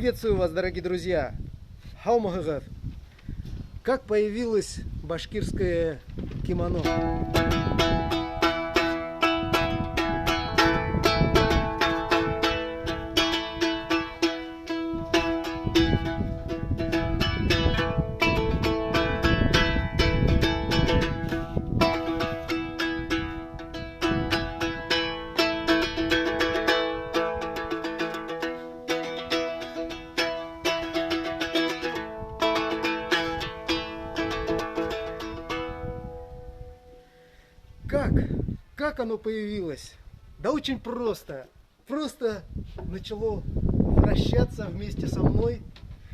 Приветствую вас, дорогие друзья! Хаумагагав! Как появилось башкирское кимоно? Как? Как оно появилось? Да очень просто. Просто начало вращаться вместе со мной,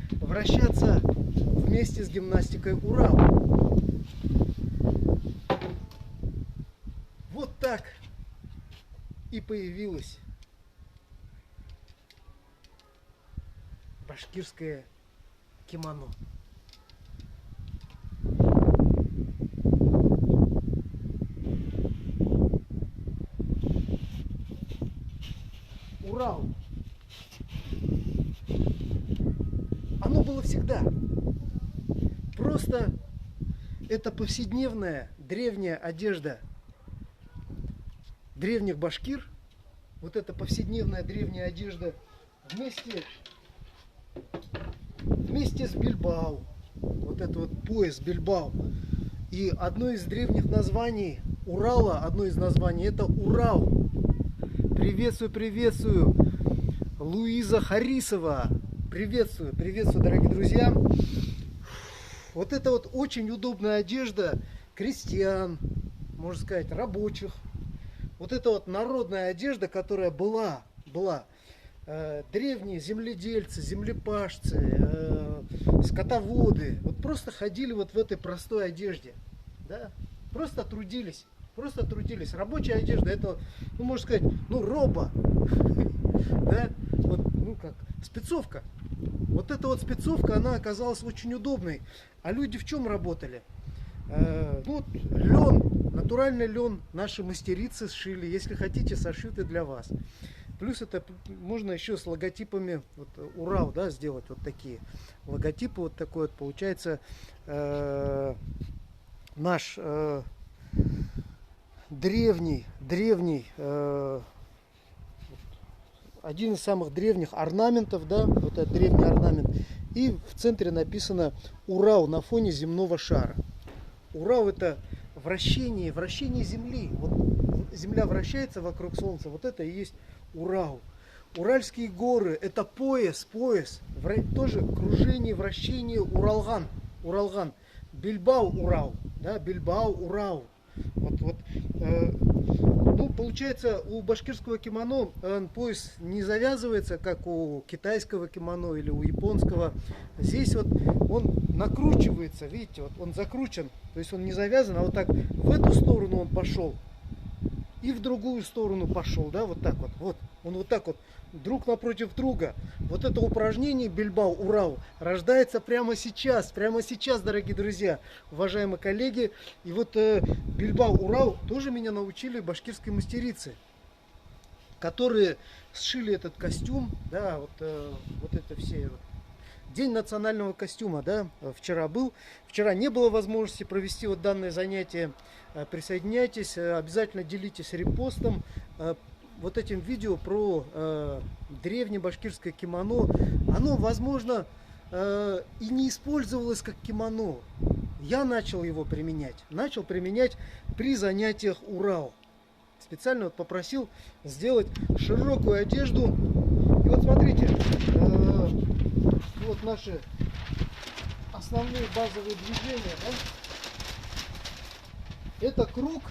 вращаться вместе с гимнастикой Урал. Вот так и появилось башкирское кимоно. Урал. Оно было всегда. Просто это повседневная древняя одежда древних башкир. Вот эта повседневная древняя одежда вместе с Бильбао. Вот это вот пояс Бильбао. И одно из древних названий Урала, одно из названий, это Урал. Приветствую, приветствую, Луиза Харисова. Приветствую, приветствую, дорогие друзья. Вот это вот очень удобная одежда крестьян, можно сказать, рабочих. Вот это вот народная одежда, которая была древние земледельцы, землепашцы, скотоводы. Вот просто ходили вот в этой простой одежде, да? Просто трудились. Просто трудились. Рабочая одежда, это, ну, можно сказать, ну, роба. Да? Вот, ну, как, спецовка. Вот эта вот спецовка, она оказалась очень удобной. А люди в чем работали? Ну, вот лен, натуральный лен наши мастерицы сшили. Если хотите, сошиты для вас. Плюс это можно еще с логотипами, вот, Урал, да, сделать вот такие логотипы. Вот такой вот получается наш древний, один из самых древних орнаментов, да, вот этот древний орнамент. И в центре написано Урал на фоне земного шара. Урал — это вращение Земли. Вот Земля вращается вокруг Солнца, вот это и есть Урал. Уральские горы — это пояс, тоже кружение, вращение Уралган. Бильбао Урал, да, Бильбао Урал. Ну, получается, у башкирского кимоно пояс не завязывается, как у китайского кимоно или у японского. Здесь вот он накручивается, видите, вот он закручен, то есть он не завязан, а вот так в эту сторону он пошел и в другую сторону пошел, да, вот так вот. Вот он вот так вот друг напротив друга. Вот это упражнение Бильбао Урал рождается прямо сейчас, дорогие друзья, уважаемые коллеги. И вот Бильбао Урал тоже меня научили башкирские мастерицы, которые сшили этот костюм, да, вот это все. День национального костюма, да, вчера был. Вчера не было возможности провести вот данное занятие. Присоединяйтесь, обязательно делитесь репостом. Вот этим видео про древнее башкирское кимоно. Оно, возможно, и не использовалось как кимоно. Я начал его применять. Начал применять при занятиях Урал. Специально вот попросил сделать широкую одежду. И вот смотрите, вот наши основные базовые движения, да? Это круг,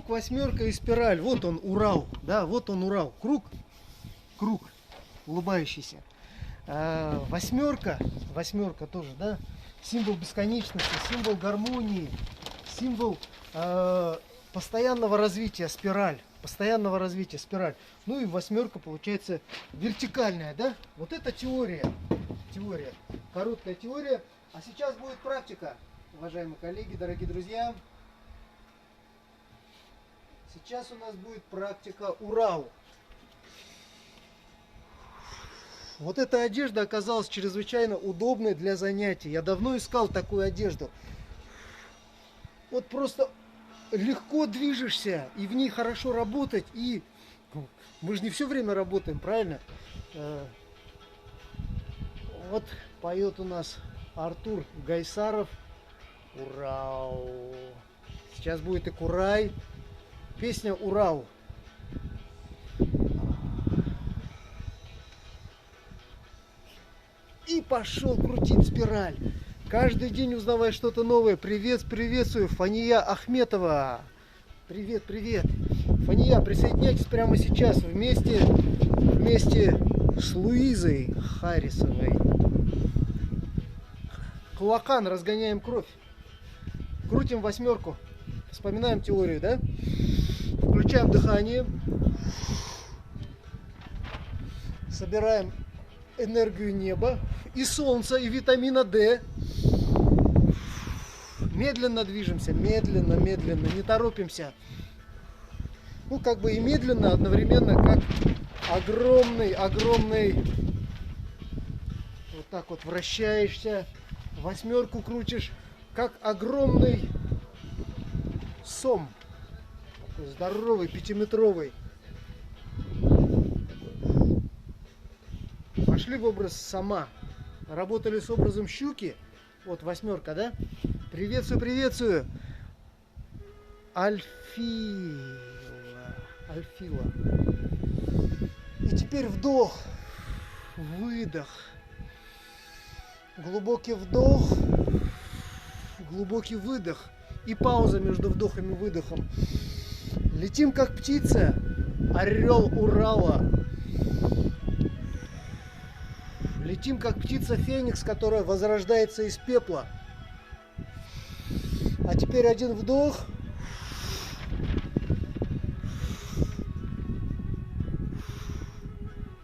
восьмерка и спираль. Вот он Урал, да, вот он Урал. Круг, улыбающийся. Восьмерка тоже, да, символ бесконечности, символ гармонии, символ постоянного развития, спираль. Ну и восьмерка получается вертикальная, да? Вот это теория, короткая теория. А сейчас будет практика, уважаемые коллеги, дорогие друзья. Сейчас у нас будет практика Урал. Вот эта одежда оказалась чрезвычайно удобной для занятий. Я давно искал такую одежду. Вот просто легко движешься, и в ней хорошо работать. И мы же не все время работаем, правильно? Вот поет у нас Артур Гайсаров. Урал. Сейчас будет и Курай. Песня «Урал». И пошел крутить спираль. Каждый день узнавая что-то новое. Приветствую, Фания Ахметова. Привет. Фания, присоединяйтесь прямо сейчас вместе с Луизой Харрисовой. Кулакан, разгоняем кровь. Крутим восьмерку. Вспоминаем теорию, да? Включаем дыхание. Собираем энергию неба и солнца, и витамина D. Медленно движемся, медленно, не торопимся. Ну, как бы и медленно, одновременно, как огромный, вот так вот вращаешься, восьмерку крутишь, как огромный сом, такой здоровый, 5-метровый. Пошли в образ сома. Работали с образом щуки. Вот восьмерка, да? Приветствую. Альфила. И теперь вдох. Выдох. Глубокий вдох. Глубокий выдох. И пауза между вдохом и выдохом. Летим как птица. Орел Урала. Летим как птица Феникс, которая возрождается из пепла. А теперь один вдох.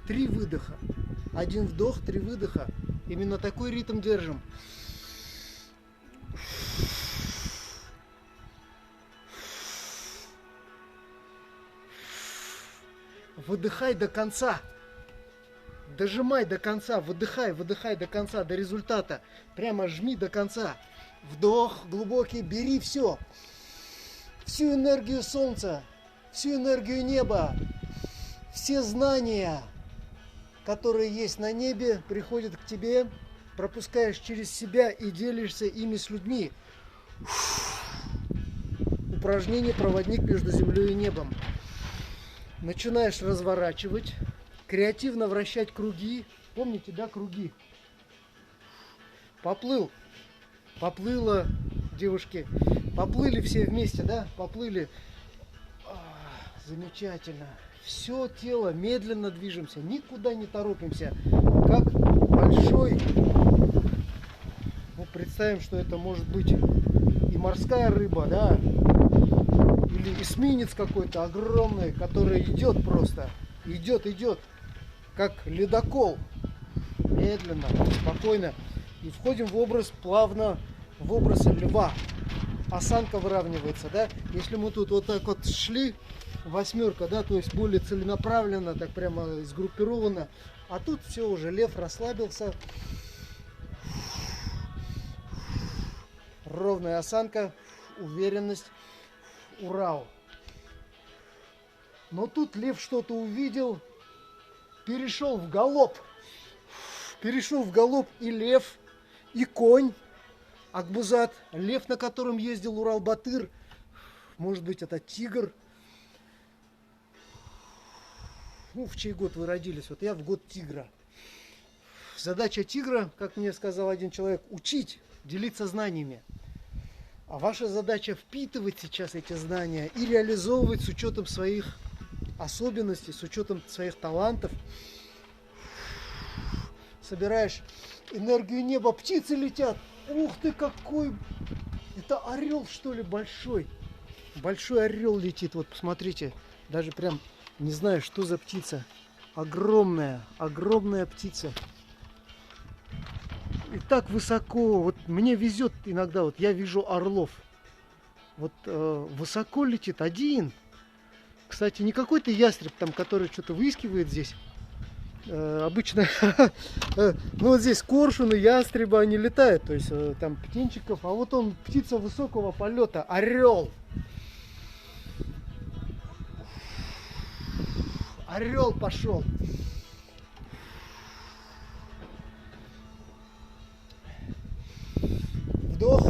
Три выдоха. Один вдох, 3 выдоха. Именно такой ритм держим. Выдыхай до конца. Дожимай до конца, выдыхай до конца, до результата. Прямо жми до конца. Вдох глубокий, бери все. Всю энергию солнца, всю энергию неба, все знания, которые есть на небе, приходят к тебе, пропускаешь через себя и делишься ими с людьми. Упражнение «Проводник между землей и небом». Начинаешь разворачивать. Креативно вращать круги. Помните, да, круги? Поплыла, девушки. Поплыли все вместе, да? Поплыли. Замечательно. Все тело медленно движемся. Никуда не торопимся. Как большой... Ну, представим, что это может быть и морская рыба, да? Или эсминец какой-то огромный, который идет просто. Идет. Как ледокол. Медленно, спокойно. И входим в образ плавно, в образ льва. Осанка выравнивается, да? Если мы тут вот так вот шли, восьмерка, да, то есть более целенаправленно, так прямо сгруппировано. А тут все уже, лев расслабился. Ровная осанка, уверенность, Урал. Но тут лев что-то увидел, перешел в галоп. И лев, и конь, Акбузат, лев, на котором ездил Урал-Батыр. Может быть, это тигр. Ну, в чей год вы родились? Вот я в год тигра. Задача тигра, как мне сказал один человек, учить, делиться знаниями. А ваша задача впитывать сейчас эти знания и реализовывать с учетом своих особенностей, с учетом своих талантов. Собираешь энергию неба, птицы летят. Ух ты, какой! Это орел, что ли, большой? Большой орел летит, вот посмотрите. Даже прям не знаю, что за птица. Огромная птица. И так высоко. Вот мне везет иногда, вот я вижу орлов. Вот высоко летит один. Кстати, не какой-то ястреб там, который что-то выискивает здесь. обычно, ну вот здесь коршуны, ястребы, они летают, то есть там птенчиков, а вот он птица высокого полета, орел. Орел пошел. Вдох.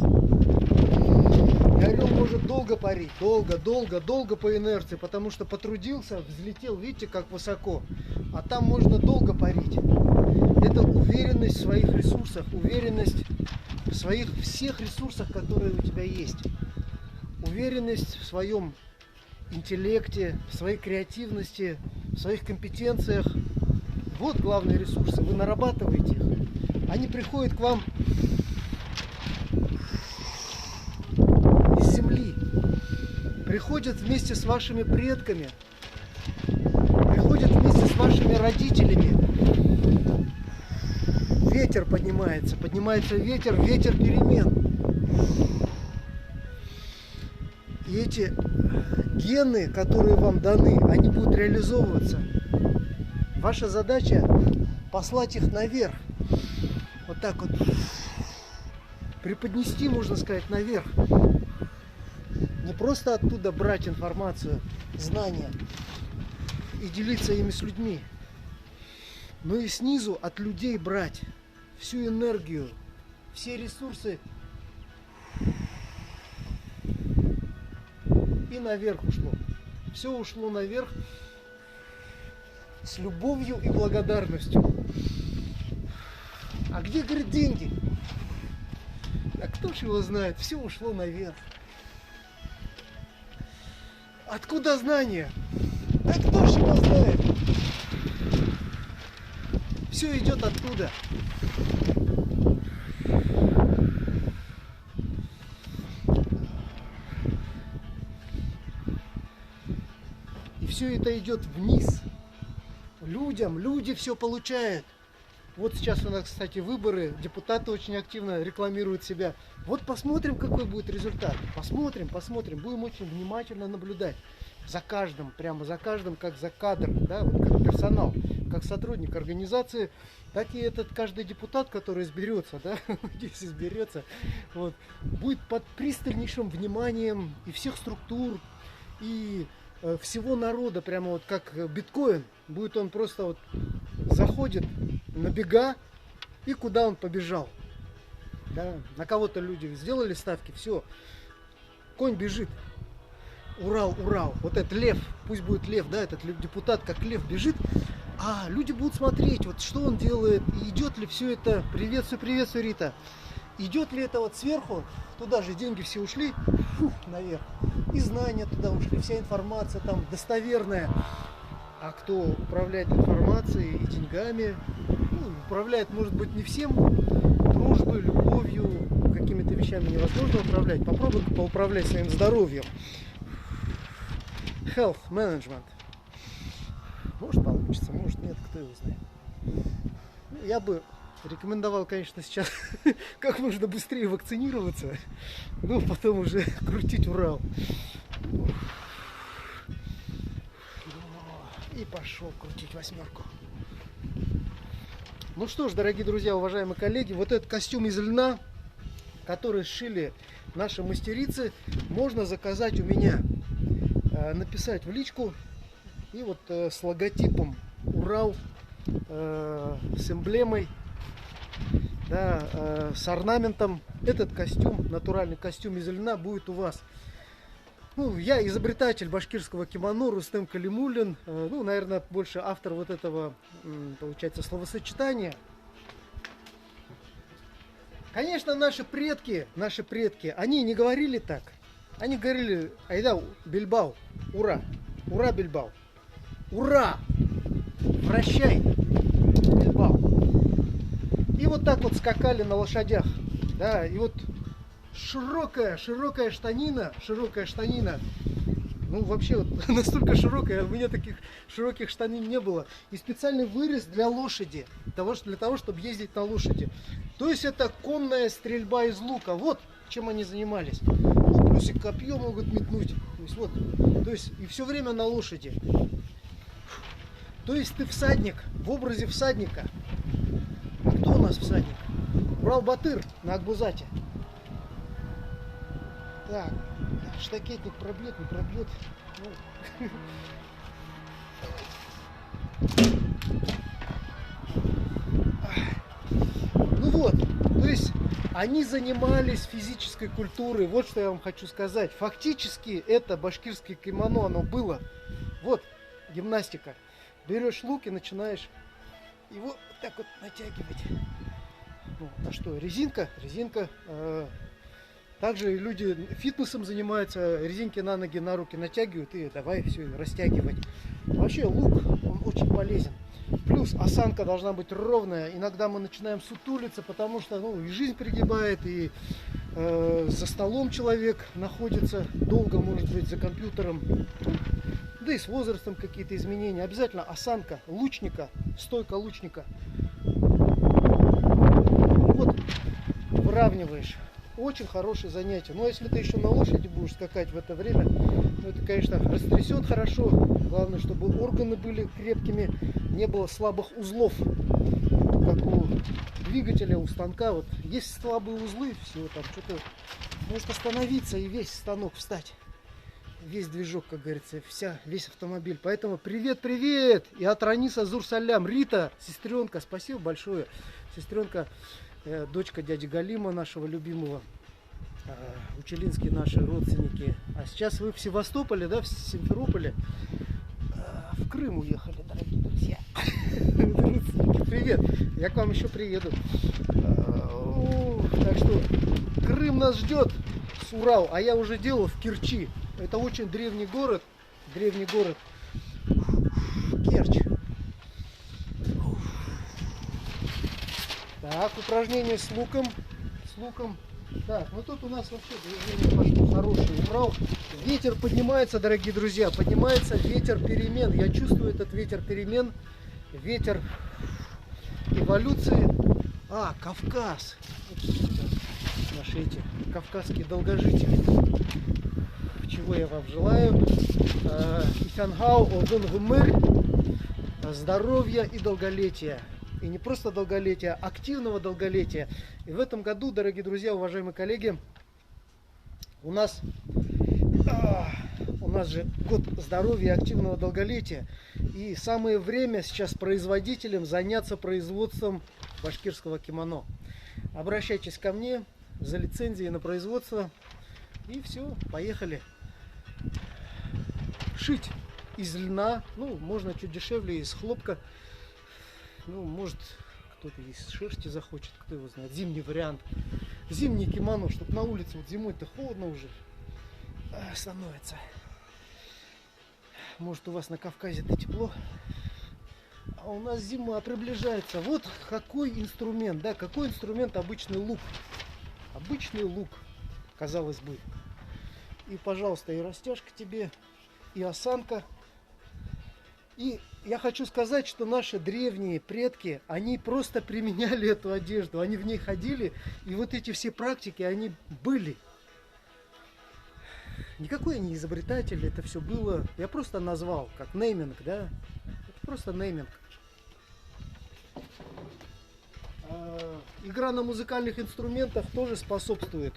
И орел может долго парить, долго по инерции, потому что потрудился, взлетел, видите, как высоко. А там можно долго парить. Это уверенность в своих ресурсах, уверенность в своих всех ресурсах, которые у тебя есть. Уверенность в своем интеллекте, в своей креативности, в своих компетенциях. Вот главные ресурсы. Вы нарабатываете их. Они приходят к вам из земли. Приходят вместе с вашими предками. Приходят вместе с вашими родителями. Ветер поднимается. Поднимается ветер, ветер перемен. И эти гены, которые вам даны, они будут реализовываться. Ваша задача послать их наверх. Вот так вот. Преподнести, можно сказать, наверх. Не просто оттуда брать информацию, знания и делиться ими с людьми, но и снизу от людей брать всю энергию, все ресурсы и наверх ушло. Все ушло наверх с любовью и благодарностью. А где, говорит, деньги? А кто ж его знает? Все ушло наверх. Откуда знания? А кто ж его знает? Все идет оттуда. И все это идет вниз. Людям, люди все получают. Вот сейчас у нас, кстати, выборы, депутаты очень активно рекламируют себя. Вот посмотрим, какой будет результат. Посмотрим, будем очень внимательно наблюдать за каждым, прямо за каждым, как за кадр, да, вот как персонал, как сотрудник организации, так и этот каждый депутат, который изберется, да, здесь изберется, вот, будет под пристальнейшим вниманием и всех структур, и всего народа, прямо вот как биткоин, будет он просто вот заходит на бега, и куда он побежал. Да? На кого-то люди сделали ставки, все, конь бежит. Урал, Урал. Вот этот лев, пусть будет лев, да, этот депутат как лев бежит, а люди будут смотреть, вот что он делает, и идет ли все это, приветствую, Рита, идет ли это вот сверху, туда же деньги все ушли, наверх, и знания туда ушли, вся информация там достоверная. А кто управляет информацией и деньгами, ну, управляет, может быть, не всем, дружбой, любовью, какими-то вещами невозможно управлять. Попробуй поуправлять своим здоровьем. Health management. Может получится, может нет, кто его знает. Я бы рекомендовал, конечно, сейчас как можно быстрее вакцинироваться, но потом уже крутить Урал. И пошел крутить восьмерку. Ну что ж, дорогие друзья, уважаемые коллеги, вот этот костюм из льна, который сшили наши мастерицы, можно заказать у меня. Написать в личку и вот с логотипом Урал, с эмблемой, да, с орнаментом. Этот костюм, натуральный костюм из льна, будет у вас. Ну, я изобретатель башкирского кимоно Рустем Калимуллин. Ну, наверное, больше автор вот этого, получается, словосочетания. Конечно, наши предки, они не говорили так. Они говорили: айда, Бильбау, ура, ура, Бильбау, ура, вращай, Бильбау. И вот так вот скакали на лошадях, да, и вот широкая штанина, ну вообще вот настолько широкая, у меня таких широких штанин не было, и специальный вырез для лошади, для того, чтобы ездить на лошади. То есть это конная стрельба из лука, вот чем они занимались. Ну, плюс и копье могут метнуть, то есть вот, то есть и все время на лошади. То есть ты всадник в образе всадника. А кто у нас всадник? Урал-Батыр на Акбузате. Так, штакетник пробьет, не пробьет. Ну вот, то есть они занимались физической культурой. Вот что я вам хочу сказать. Фактически это башкирское кимоно, оно было. Вот гимнастика. Берешь лук и начинаешь его так вот натягивать. Ну, а что, резинка? Резинка. Также люди фитнесом занимаются, резинки на ноги, на руки натягивают и давай все растягивать. Вообще лук, он очень полезен. Плюс осанка должна быть ровная. Иногда мы начинаем сутулиться, потому что и жизнь пригибает, и за столом человек находится долго, может быть, за компьютером. Да и с возрастом какие-то изменения. Обязательно осанка лучника, стойка лучника. Вот, выравниваешь. Очень хорошее занятие. Но если ты еще на лошади будешь скакать в это время, это, конечно, растрясет хорошо. Главное, чтобы органы были крепкими, не было слабых узлов, как у двигателя, у станка. Вот есть слабые узлы, все, там что-то может остановиться и весь станок встать. Весь движок, как говорится, весь автомобиль. Поэтому привет-привет! И от Раниса Зур-Салям. Рита, сестренка, спасибо большое. Сестренка, дочка дяди Галима, нашего любимого. Учелинские наши родственники. А сейчас вы в Севастополе, да, в Симферополе. В Крым уехали, дорогие друзья. Родственники, привет! Я к вам еще приеду. Так что Крым нас ждет с Урал, а я уже делал в Керчи. Это очень древний город. Древний город. Керчь. Так, упражнение с луком. С луком. Так, ну тут у нас вообще движение пошло хорошее. Урал. Ветер поднимается, дорогие друзья. Поднимается ветер перемен. Я чувствую этот ветер перемен. Ветер эволюции. Кавказ. Наши эти кавказские долгожители. Чего я вам желаю. Ифянхау, Одун Гумыр, здоровья и долголетия. И не просто долголетия, а активного долголетия. И в этом году, дорогие друзья, уважаемые коллеги, у нас же год здоровья и активного долголетия. И самое время сейчас производителям заняться производством башкирского кимоно. Обращайтесь ко мне за лицензией на производство. И все, поехали. Шить из льна, можно чуть дешевле, из хлопка. Может, кто-то из шерсти захочет, кто его знает. Зимний вариант. Зимний кимоно, чтобы на улице вот зимой-то холодно уже становится. Может, у вас на Кавказе-то тепло, а у нас зима приближается. Вот какой инструмент, да, какой инструмент обычный лук. Обычный лук, казалось бы. И, пожалуйста, и растяжка тебе, и осанка. И я хочу сказать, что наши древние предки, они просто применяли эту одежду, они в ней ходили, и вот эти все практики, они были. Никакой я не изобретатель, это все было, я просто назвал, как нейминг, да, это просто нейминг. Игра на музыкальных инструментах тоже способствует.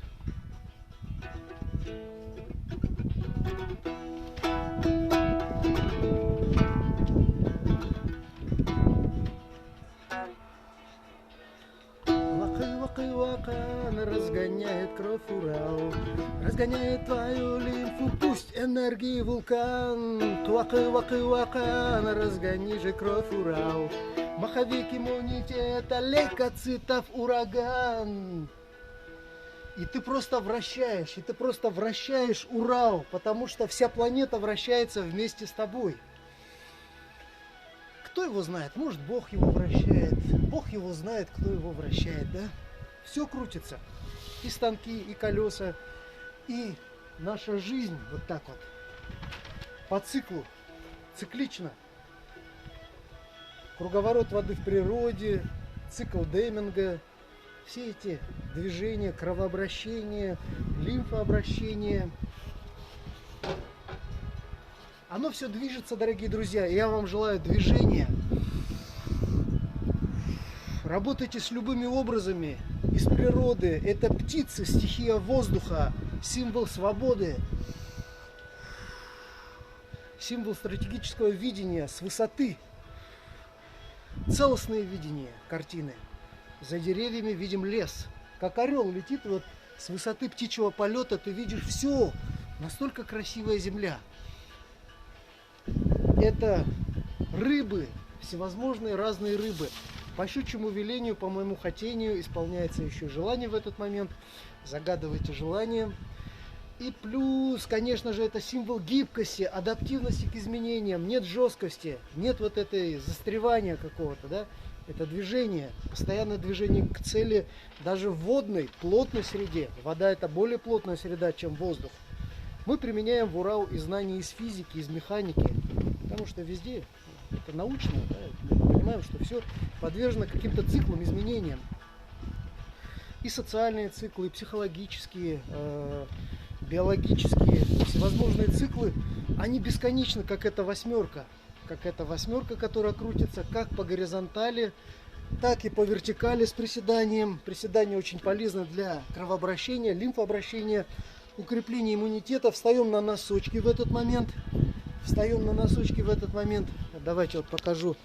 Разгоняет кровь Урал, разгоняет твою лимфу, пусть энергии вулкан. Туакы-вакы-вакан, разгони же кровь Урал. Маховик иммунитета, лейкоцитов, ураган. И ты просто вращаешь Урал, потому что вся планета вращается вместе с тобой. Кто его знает? Может, Бог его вращает. Бог его знает, кто его вращает, да? Все крутится. И станки, и колеса, и наша жизнь вот так вот. По циклу. Циклично. Круговорот воды в природе, цикл Деминга. Все эти движения, кровообращение, лимфообращение. Оно все движется, дорогие друзья. И я вам желаю движения. Работайте с любыми образами из природы. Это птицы, стихия воздуха, символ свободы, символ стратегического видения с высоты. Целостное видение картины. За деревьями видим лес. Как орел летит, вот с высоты птичьего полета ты видишь все. Настолько красивая земля. Это рыбы, всевозможные разные рыбы. По щучьему велению, по моему хотению, исполняется еще желание в этот момент. Загадывайте желание. И плюс, конечно же, это символ гибкости, адаптивности к изменениям. Нет жесткости, нет вот этой застревания какого-то, да? Это движение, постоянное движение к цели, даже в водной, плотной среде. Вода – это более плотная среда, чем воздух. Мы применяем в Урал и знания из физики, из механики, потому что везде это научно, да? Мы понимаем, что все подвержено каким-то циклам, изменениям. И социальные циклы, и психологические, биологические, всевозможные циклы, они бесконечны, как эта восьмерка. Как эта восьмерка, которая крутится как по горизонтали, так и по вертикали с приседанием. Приседание очень полезно для кровообращения, лимфообращения, укрепления иммунитета. Встаем на носочки в этот момент. Встаем на носочки в этот момент. Давайте вот покажу.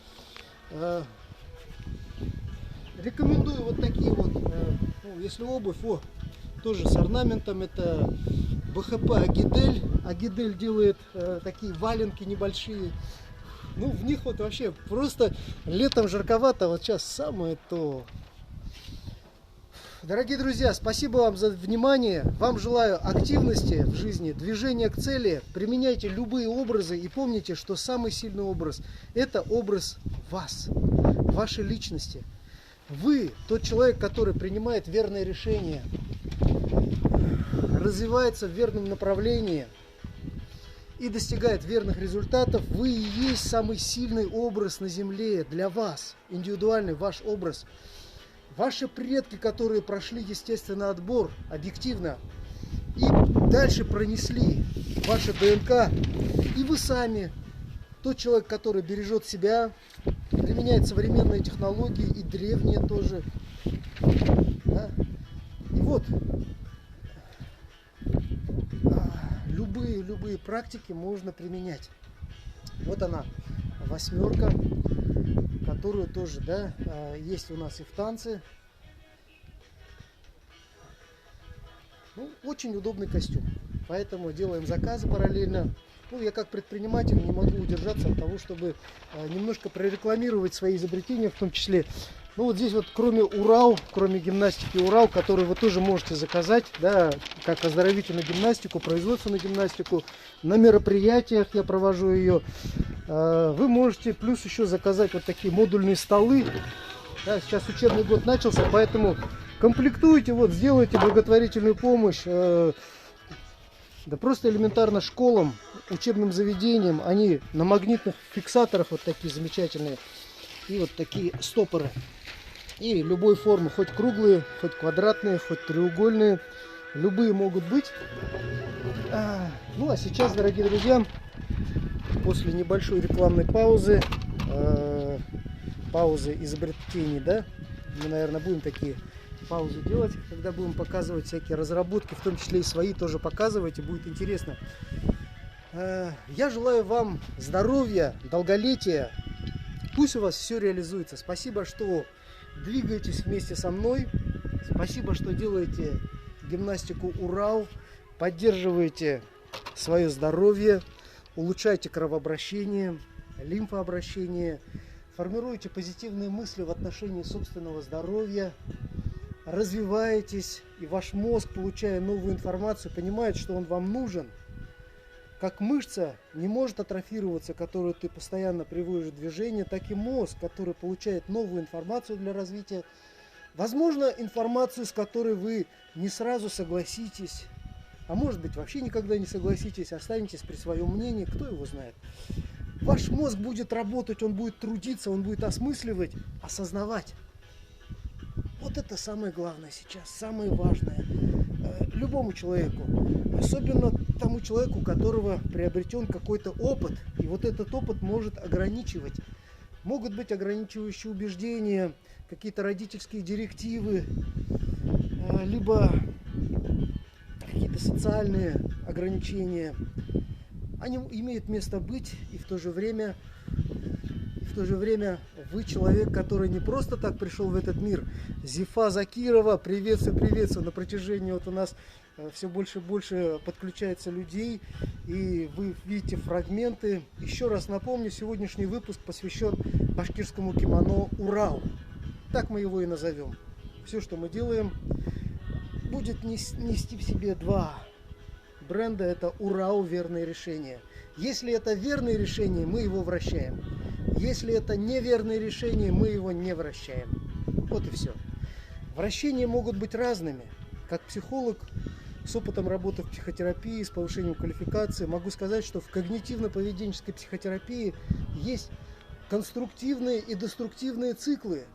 Рекомендую вот такие вот, если обувь, тоже с орнаментом, это БХП Агидель. Агидель делает такие валенки небольшие. Ну, в них вот вообще просто летом жарковато, вот сейчас самое то. Дорогие друзья, спасибо вам за внимание. Вам желаю активности в жизни, движения к цели. Применяйте любые образы и помните, что самый сильный образ – это образ вас, вашей личности. Вы тот человек, который принимает верное решение, развивается в верном направлении и достигает верных результатов. Вы и есть самый сильный образ на Земле для вас, индивидуальный ваш образ. Ваши предки, которые прошли естественный отбор, объективно, и дальше пронесли ваше ДНК, и вы сами, тот человек, который бережет себя, применяет современные технологии и древние тоже. Да? И вот, любые практики можно применять. Вот она, восьмерка, которую тоже, да, есть у нас и в танце. Ну, очень удобный костюм, поэтому делаем заказы параллельно. Ну, я как предприниматель не могу удержаться от того, чтобы немножко прорекламировать свои изобретения, в том числе. Ну, вот здесь вот, кроме Урал, кроме гимнастики Урал, которую вы тоже можете заказать, да, как оздоровительную гимнастику, производственную гимнастику, на мероприятиях я провожу ее. Вы можете плюс еще заказать вот такие модульные столы. Да, сейчас учебный год начался, поэтому комплектуйте, вот, сделайте благотворительную помощь. Да просто элементарно школам, учебным заведениям, они на магнитных фиксаторах вот такие замечательные. И вот такие стопоры. И любой формы, хоть круглые, хоть квадратные, хоть треугольные. Любые могут быть. Ну а сейчас, дорогие друзья, после небольшой рекламной паузы, паузы изобретений, да, мы, наверное, будем такие паузы делать, когда будем показывать всякие разработки, в том числе и свои тоже показывайте, будет интересно. Я желаю вам здоровья, долголетия. Пусть у вас все реализуется. Спасибо, что двигаетесь вместе со мной. Спасибо, что делаете гимнастику Урал. Поддерживаете свое здоровье. Улучшайте кровообращение, лимфообращение. Формируйте позитивные мысли в отношении собственного здоровья. Развиваетесь. И ваш мозг, получая новую информацию, понимает, что он вам нужен. Как мышца не может атрофироваться, которую ты постоянно приводишь в движение, так и мозг, который получает новую информацию для развития. Возможно, информацию, с которой вы не сразу согласитесь, а может быть вообще никогда не согласитесь, останетесь при своем мнении, кто его знает. Ваш мозг будет работать, он будет трудиться, он будет осмысливать, осознавать. Вот это самое главное сейчас, самое важное. любому человеку, особенно тому человеку, у которого приобретен какой-то опыт, и вот этот опыт может ограничивать. Могут быть ограничивающие убеждения, какие-то родительские директивы, либо какие-то социальные ограничения. Они имеют место быть, и в то же время вы человек, который не просто так пришел в этот мир. Зифа Закирова, приветствую, приветствую. На протяжении вот у нас все больше и больше подключается людей, и вы видите фрагменты. Еще раз напомню, сегодняшний выпуск посвящен башкирскому кимоно «Урал». Так мы его и назовем. Все, что мы делаем, будет нести в себе два бренда. Это «Урал», верное решение. Если это верное решение, мы его вращаем. Если это неверное решение, мы его не вращаем. Вот и все. Вращения могут быть разными. Как психолог с опытом работы в психотерапии, с повышением квалификации, могу сказать, что в когнитивно-поведенческой психотерапии есть конструктивные и деструктивные циклы.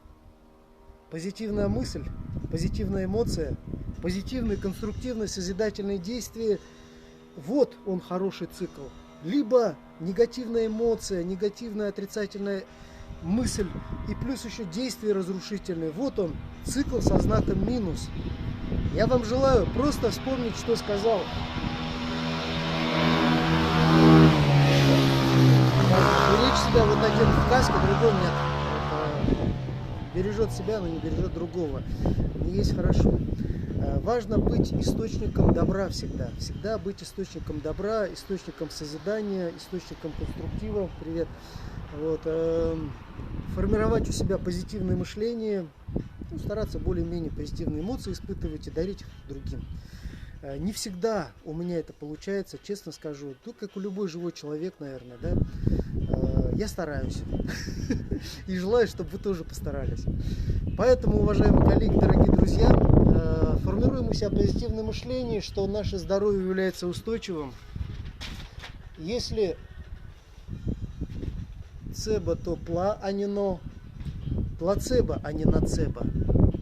Позитивная мысль, позитивная эмоция, позитивные, конструктивные, созидательные действия. Вот он, хороший цикл. Либо негативная эмоция, негативная отрицательная мысль и плюс еще действия разрушительные. Вот он, цикл со знаком минус. Я вам желаю просто вспомнить, что сказал. Беречь себя, вот один в каске, другой нет. Бережет себя, но не бережет другого. Не есть хорошо. Важно быть источником добра всегда. Всегда быть источником добра, источником созидания, источником конструктива. Привет. Вот. Формировать у себя позитивное мышление, стараться более-менее позитивные эмоции испытывать и дарить их другим. Не всегда у меня это получается, честно скажу. Тут, как у любой живой человек, наверное, да. Я стараюсь. И желаю, чтобы вы тоже постарались. Поэтому, уважаемые коллеги, дорогие друзья, формируем у себя позитивное мышление, что наше здоровье является устойчивым. Если цеба, то пла, а не но. Плацебо, а не нацебо.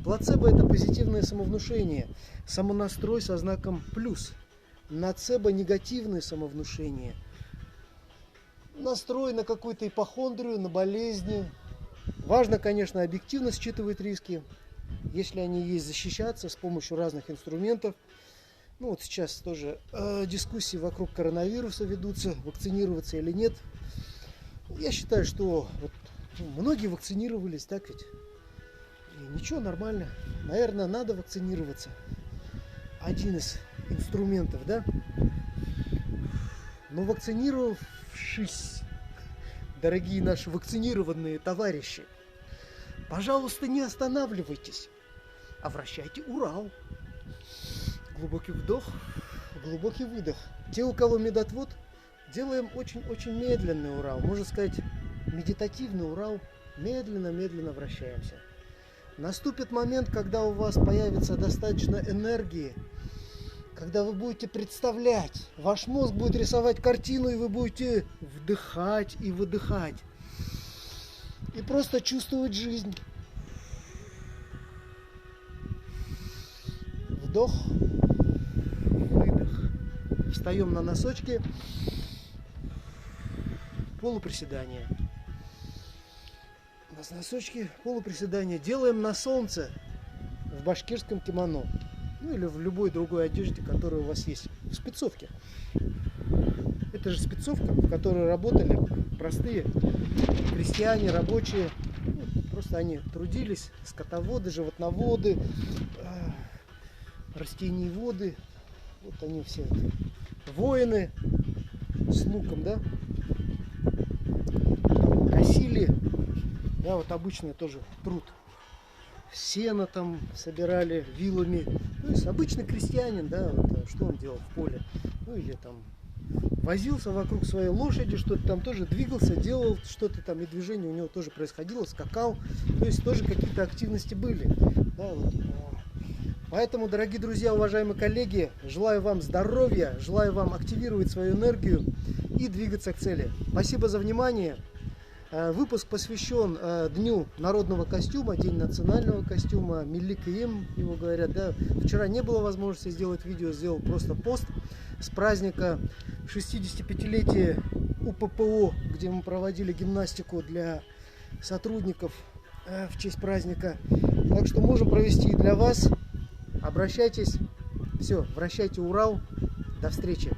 Плацебо – это позитивное самовнушение, самонастрой со знаком плюс. Нацебо – негативное самовнушение. Настрой на какую-то ипохондрию, на болезни. Важно, конечно, объективно считывать риски. Если они есть, защищаться с помощью разных инструментов. Ну вот сейчас тоже дискуссии вокруг коронавируса ведутся, вакцинироваться или нет. Я считаю, что вот, многие вакцинировались, так ведь? И ничего, нормально. Наверное, надо вакцинироваться. Один из инструментов, да? Но вакцинировавшись, дорогие наши вакцинированные товарищи, пожалуйста, не останавливайтесь, а вращайте Урал. Глубокий вдох, глубокий выдох. Те, у кого медотвод, делаем очень-очень медленный Урал. Можно сказать, медитативный Урал. Медленно-медленно вращаемся. Наступит момент, когда у вас появится достаточно энергии, когда вы будете представлять, ваш мозг будет рисовать картину, и вы будете вдыхать и выдыхать. И просто чувствовать жизнь. Вдох, выдох. Встаем на носочки. Полуприседание. На носочки, полуприседание. Делаем на солнце в башкирском кимоно. Ну или в любой другой одежде, которая у вас есть. В спецовке. Это же спецовка, в которой работали простые крестьяне, рабочие. Просто они трудились, скотоводы, животноводы, растениеводы. Вот они все воины с луком, да? Косили, да, вот обычный тоже труд. Сено там собирали вилами. То есть обычный крестьянин, да, вот, что он делал в поле. Ну или там возился вокруг своей лошади, что-то там тоже двигался, делал что-то там, и движение у него тоже происходило, скакал. То есть тоже какие-то активности были. Да, вот. Поэтому, дорогие друзья, уважаемые коллеги, желаю вам здоровья, желаю вам активировать свою энергию и двигаться к цели. Спасибо за внимание. Выпуск посвящен Дню народного костюма, День национального костюма, Милли Кием, его говорят. Да. Вчера не было возможности сделать видео, сделал просто пост с праздника 65-летия УППО, где мы проводили гимнастику для сотрудников в честь праздника. Так что можем провести и для вас. Обращайтесь. Все, вращайте Урал. До встречи.